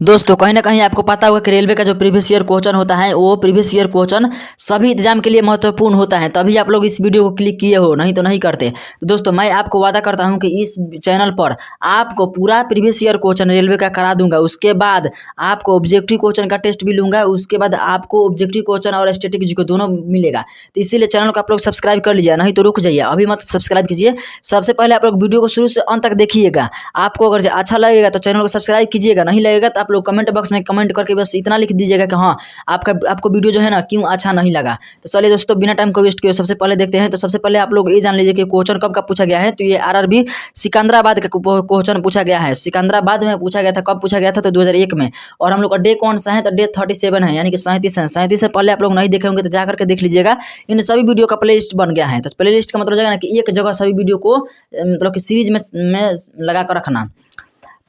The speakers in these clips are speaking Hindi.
दोस्तों कहीं ना कहीं आपको पता होगा कि रेलवे का जो प्रीवियस ईयर क्वेश्चन होता है वो प्रीवियस ईयर क्वेश्चन सभी एग्जाम के लिए महत्वपूर्ण होता है, तभी आप लोग इस वीडियो को क्लिक किए हो, नहीं तो नहीं करते। तो दोस्तों मैं आपको वादा करता हूं कि इस चैनल पर आपको पूरा प्रीवियस ईयर क्वेश्चन रेलवे का करा दूंगा। उसके बाद आपको ऑब्जेक्टिव क्वेश्चन का टेस्ट भी लूंगा, उसके बाद आपको ऑब्जेक्टिव क्वेश्चन और स्टैटिक जी को दोनों मिलेगा। तो इसीलिए चैनल को आप लोग सब्सक्राइब कर लीजिए, नहीं तो रुक जाइए, अभी मत सब्सक्राइब कीजिए। सबसे पहले आप लोग वीडियो को शुरू से अंत तक देखिएगा। आपको अगर अच्छा लगेगा तो चैनल को सब्सक्राइब कीजिएगा, नहीं लगेगा तो आप लोग कमेंट बॉक्स में कमेंट करके बस इतना लिख दीजिएगा कि हाँ आपको वीडियो जो है ना क्यों अच्छा नहीं लगा। तो चलिए दोस्तों बिना टाइम को वेस्ट किए सबसे पहले देखते हैं। तो सबसे पहले आप लोग ये जान लीजिए कि क्वेश्चन कब पूछा गया है। तो ये आरआरबी सिकंदराबाद का क्वेश्चन पूछा गया है। सिकंदराबाद में पूछा गया था। कब पूछा गया था? तो 2001 में। और हम लोग का डे कौन सा है? तो डे 37 है, यानी कि 37 है। 37 से पहले आप लोग नहीं देखे होंगे तो जाकर के देख लीजिएगा। इन सभी वीडियो का प्ले लिस्ट बन गया है। तो प्ले लिस्ट का मतलब है ना कि एक जगह सभी वीडियो को मतलब कि सीरीज में लगा कर रखना।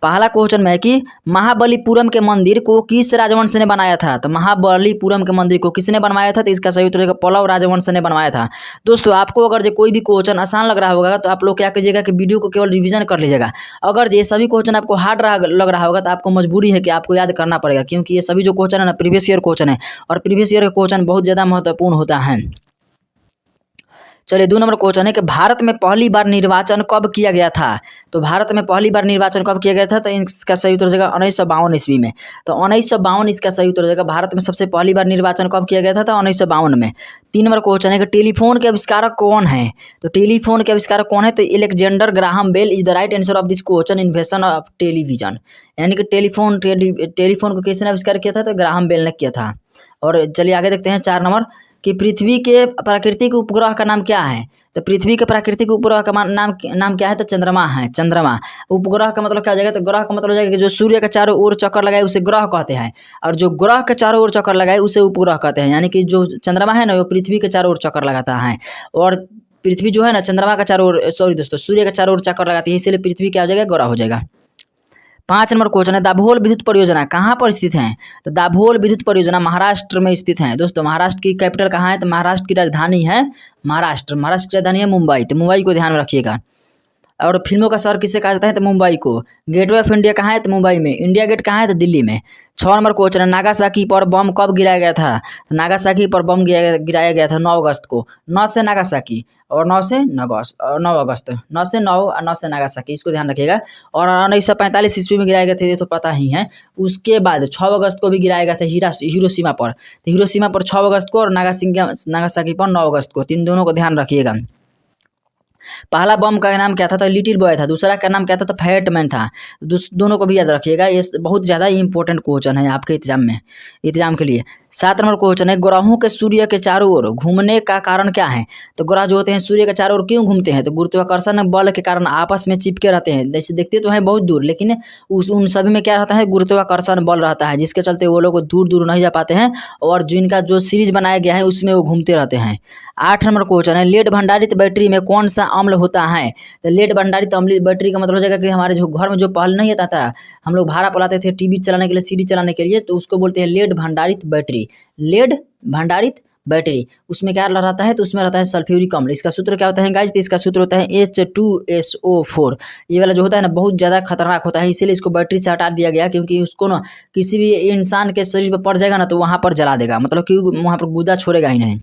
पहला क्वेश्चन में है कि महाबलीपुरम के मंदिर को किस राजवंश ने बनाया था? तो महाबलीपुरम के मंदिर को किसने बनवाया था? तो इसका सही उत्तर पल्लव राजवंश ने बनवाया था। दोस्तों आपको अगर जो कोई भी क्वेश्चन आसान लग रहा होगा तो आप लोग क्या कीजिएगा कि वीडियो को केवल रिवीजन कर लीजिएगा। अगर ये सभी क्वेश्चन आपको हार्ड लग रहा होगा तो आपको मजबूरी है कि आपको याद करना पड़ेगा, क्योंकि ये सभी जो क्वेश्चन है ना प्रीवियस ईयर क्वेश्चन है, और प्रीवियस ईयर का क्वेश्चन बहुत ज़्यादा महत्वपूर्ण होता है। चलिए 2 नंबर क्वेश्चन है कि भारत में पहली बार निर्वाचन कब किया गया था? तो भारत में पहली बार निर्वाचन कब किया गया था? तो इसका सही उत्तर हो जाएगा 1952 ईस्वी में। तो 1952 इसका सही उत्तर हो जाएगा। भारत में सबसे पहली बार निर्वाचन कब किया गया था? तो 1952 में। 3 नंबर क्वेश्चन है कि टेलीफोन के आविष्कारक कौन है? तो टेलीफोन के आविष्कारक कौन है? तो Alexander Graham Bell is the right answer of this question. Invention of television, यानी कि टेलीफोन को किसने आविष्कार किया था? तो ग्राहम बेल ने किया था। और चलिए आगे देखते हैं 4 नंबर कि पृथ्वी के प्राकृतिक उपग्रह का नाम क्या है? तो पृथ्वी के प्राकृतिक उपग्रह का नाम क्या है? तो चंद्रमा है। चंद्रमा उपग्रह का मतलब क्या हो जाएगा? तो ग्रह का मतलब हो जाएगा कि जो सूर्य के चारों ओर चक्कर लगाए उसे ग्रह कहते हैं, और जो ग्रह के चारों ओर चक्कर लगाए उसे उपग्रह कहते हैं। यानी कि जो चंद्रमा है ना वो पृथ्वी के चारों ओर चक्कर लगाता है, और पृथ्वी जो है ना चंद्रमा का चारों ओर सूर्य के चारों ओर चक्कर लगाती है, इसीलिए पृथ्वी क्या हो जाएगा? ग्रह हो जाएगा। 5 नंबर क्वेश्चन है दाभोल विद्युत परियोजना कहाँ पर स्थित है? तो दाभोल विद्युत परियोजना महाराष्ट्र में स्थित है। दोस्तों महाराष्ट्र की कैपिटल कहाँ है? तो महाराष्ट्र की राजधानी है महाराष्ट्र की राजधानी है मुंबई। तो मुंबई को ध्यान में रखिएगा। और फिल्मों का शहर किसे कहा जाता है? तो मुंबई को। गेटवे ऑफ इंडिया कहाँ है? तो मुंबई में। इंडिया गेट कहाँ है? तो दिल्ली में। 6 नंबर क्वेश्चन है नागासाकी पर बम कब गिराया गया था? नागासाकी पर बम गिराया गया था 9 अगस्त को। 9 से नागासाकी और 9 से 9 अगस्त, 9 से 9 और 9 से नागासाकी, इसको ध्यान रखिएगा। और 1945 ईस्वी में गिराया गया था, ये तो पता ही है। उसके बाद 6 अगस्त को भी गिराया गया था हिरोशिमा पर। तो हिरोशिमा पर 6 अगस्त को और नागासाकी पर 9 अगस्त को। इन दोनों को ध्यान रखिएगा। पहला बम का नाम क्या था? तो लिटिल बॉय था। दूसरा का नाम क्या था? तो फैट मैन था। दोनों को भी याद रखिएगा, ये बहुत ज़्यादा इंपॉर्टेंट क्वेश्चन है आपके एग्जाम के लिए। 7 नंबर क्वेश्चन है ग्रहों के सूर्य के चारों ओर घूमने का कारण क्या है? तो ग्रह जो होते हैं सूर्य के चारों ओर क्यों घूमते हैं? तो गुरुत्वाकर्षण बल के कारण आपस में चिपके रहते हैं। जैसे देखते तो हैं बहुत दूर, लेकिन उन सभी में क्या रहता है? गुरुत्वाकर्षण बल रहता है, जिसके चलते वो लोग दूर दूर नहीं जा पाते हैं, और जिनका जो सीरीज बनाया गया है उसमें वो घूमते रहते हैं। 8 नंबर क्वेश्चन है लेड भंडारित बैटरी में कौन सा अम्ल होता है? तो लेड भंडारित अम्ल बैटरी का मतलब हो जाएगा कि हमारे जो घर में जो पहले नहीं आता था, हम लोग भाड़ा पलाते थे टीवी चलाने के लिए, सीडी चलाने के लिए, तो उसको बोलते हैं लेड भंडारित बैटरी। लेड भंडारित बैटरी, उसमें क्या रहता है? तो उसमें रहता है सल्फ्यूरिक अम्ल। इसका सूत्र क्या होता है गाइस? तो इसका सूत्र होता है H2SO4। ये वाला जो होता है ना बहुत ज़्यादा खतरनाक होता है, इसीलिए इसको बैटरी से हटा दिया गया, क्योंकि उसको ना किसी भी इंसान के शरीर पर पड़ जाएगा ना तो वहाँ पर जला देगा, मतलब कि वहाँ पर गुदा छोड़ेगा ही नहीं।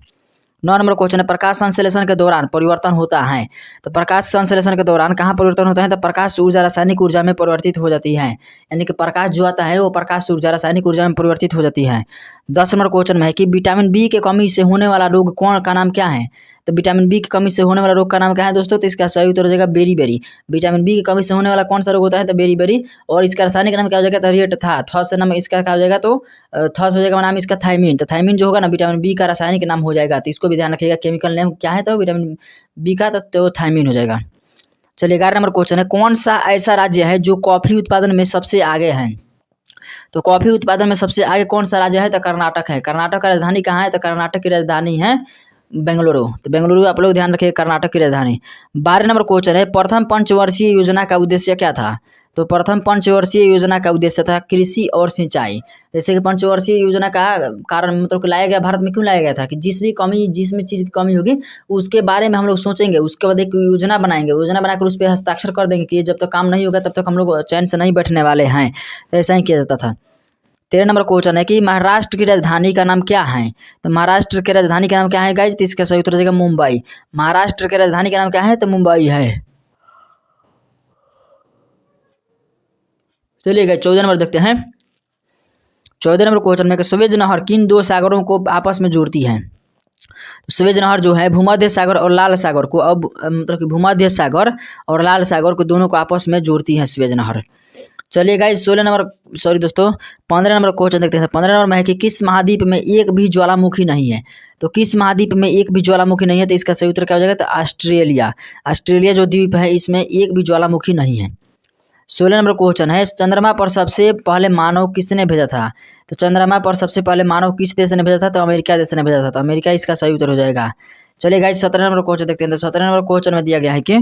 9 नंबर क्वेश्चन है प्रकाश संश्लेषण के दौरान परिवर्तन होता है। तो प्रकाश संश्लेषण के दौरान कहाँ परिवर्तन होता है? तो प्रकाश ऊर्जा रासायनिक ऊर्जा में परिवर्तित हो जाती है, यानी कि प्रकाश जो आता है वो प्रकाश ऊर्जा रासायनिक ऊर्जा में परिवर्तित हो जाती है। 10 नंबर क्वेश्चन में है कि विटामिन बी के कमी से होने वाला रोग कौन का नाम क्या है? तो विटामिन बी की कमी से होने वाला रोग का नाम क्या है दोस्तों? तो इसका सही उत्तर हो जाएगा बेरी। विटामिन बी की कमी से होने वाला कौन सा रोग होता है? तो बेरी। और इसका रासायनिक नाम क्या हो जाएगा? तो रेट था। थ से नाम इसका क्या हो जाएगा? तो थ से हो जाएगा नाम इसका थायमिन। तो थायमिन जो होगा ना विटामिन बी का रासायनिक नाम हो जाएगा, तो इसको भी ध्यान रखिएगा। केमिकल नेम क्या है? तो विटामिन बी का तो थायमिन हो जाएगा। चलिए 11 नंबर क्वेश्चन है कौन सा ऐसा राज्य है जो कॉफी उत्पादन में सबसे आगे है? तो कॉफी उत्पादन में सबसे आगे कौन सा राज्य है? तो कर्नाटक है। कर्नाटक का राजधानी कहाँ है? तो कर्नाटक की राजधानी है बेंगलुरु। तो बेंगलुरु आप लोग ध्यान रखिए, कर्नाटक की राजधानी। 12 नंबर क्वेश्चन है प्रथम पंचवर्षीय योजना का उद्देश्य क्या था? तो प्रथम पंचवर्षीय योजना का उद्देश्य था कृषि और सिंचाई। जैसे कि पंचवर्षीय योजना का कारण मतलब कि लाया गया भारत में, क्यों लाया गया था कि जिसमें चीज़ की कमी होगी उसके बारे में हम लोग सोचेंगे, उसके बाद एक योजना बनाएंगे, योजना बनाकर उस पर हस्ताक्षर कर देंगे कि जब तक काम नहीं होगा तब तक हम लोग चैन से नहीं बैठने वाले हैं। ऐसा ही किया जाता था। 13 नंबर क्वेश्चन है कि महाराष्ट्र की राजधानी का नाम क्या है? तो महाराष्ट्र की राजधानी का नाम क्या है गाइज? तो इसका सही उत्तर हो जाएगा मुंबई। महाराष्ट्र की राजधानी का नाम क्या है? तो मुंबई है। चलिए गाइज 14 नंबर देखते हैं। 14 नंबर क्वेश्चन में सुएज नहर किन दो सागरों को आपस में जोड़ती है? तो सुएज नहर जो है भूमध्य सागर और लाल सागर को, अब मतलब कि भूमध्य सागर और लाल सागर को दोनों को आपस में जोड़ती है सुएज नहर। चलिए गाइस 15 नंबर क्वेश्चन देखते हैं। 15 नंबर में है कि किस महाद्वीप में एक भी ज्वालामुखी नहीं है? तो किस महाद्वीप में एक भी ज्वालामुखी नहीं है? तो इसका सही उत्तर क्या हो जाएगा? तो ऑस्ट्रेलिया। ऑस्ट्रेलिया जो द्वीप है इसमें एक भी ज्वालामुखी नहीं है। 16 नंबर क्वेश्चन है चंद्रमा पर सबसे पहले मानव किसने भेजा था? तो चंद्रमा पर सबसे पहले मानव किस देश ने भेजा था? तो अमेरिका देश ने भेजा था। तो अमेरिका इसका सही उत्तर हो जाएगा। चलिए गाइस 17 नंबर क्वेश्चन देखते हैं। तो 17 नंबर क्वेश्चन में दिया गया है कि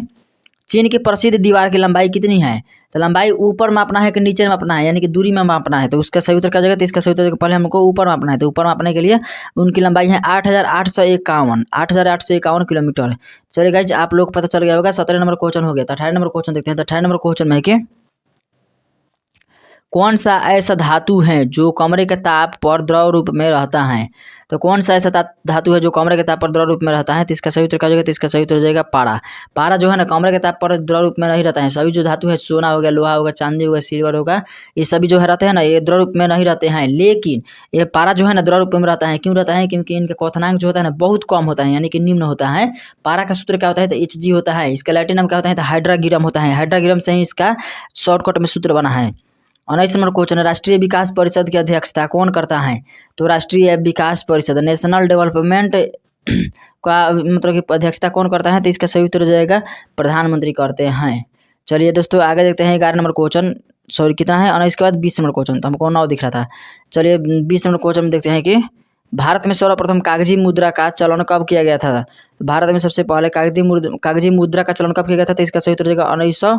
चीन की प्रसिद्ध दीवार की लंबाई कितनी है? तो लंबाई ऊपर मापना है कि नीचे मापना है, यानी कि दूरी में मापना है? तो उसका सही उत्तर क्या हो जाएगा? तो इसका सही उत्तर पहले हमको ऊपर मापना है। तो ऊपर मापने के लिए उनकी लंबाई है 8,851 किलोमीटर। चलिए गाइज आप लोग को पता चल गया होगा। 17 नंबर क्वेश्चन हो गया। तो 18 नंबर क्वेश्चन देखते हैं। तो 18 नंबर क्वेश्चन में है कि कौन सा ऐसा धातु है जो कमरे के ताप पर द्रव रूप में रहता है? तो कौन सा ऐसा धातु है जो कमरे के ताप पर द्रव रूप में रहता है? तो इसका सही उत्तर क्या हो जाएगा? तो इसका सही उत्तर हो जाएगा पारा। पारा जो है ना कमरे के ताप पर द्रव रूप में नहीं रहता है। सभी जो धातु है सोना हो गया, लोहा होगा, चांदी होगा, सिल्वर होगा, ये सभी जो है रहते हैं ना ये द्रव रूप में नहीं रहते हैं। लेकिन ये पारा जो है ना द्रव रूप में रहता है। क्यों रहता है? क्योंकि इनका क्वथनांक जो होता है ना बहुत कम होता है, यानी कि निम्न होता है। पारा का सूत्र क्या होता है? तो Hg होता है। इसका लैटिन नाम क्या होता है? तो हाइड्रागिरम होता है। हाइड्रागिरम से ही इसका शॉर्टकट में सूत्र बना है। 19 नंबर क्वेश्चन है राष्ट्रीय विकास परिषद की अध्यक्षता कौन करता है? तो राष्ट्रीय विकास परिषद नेशनल डेवलपमेंट का मतलब कि अध्यक्षता कौन करता है? तो इसका सही उत्तर हो जाएगा प्रधानमंत्री करते हैं। चलिए दोस्तों आगे देखते हैं 11 नंबर क्वेश्चन, सॉरी कितना है? और इसके बाद 20 नंबर क्वेश्चन, तो हमको 9 दिख रहा था। चलिए 20 नंबर क्वेश्चन में देखते हैं कि भारत में सर्वप्रथम कागजी मुद्रा का चलन कब किया गया था? भारत में सबसे पहले कागजी मुद्रा का चलन कब किया गया था? तो इसका सही उत्तर हो जाएगा 1952।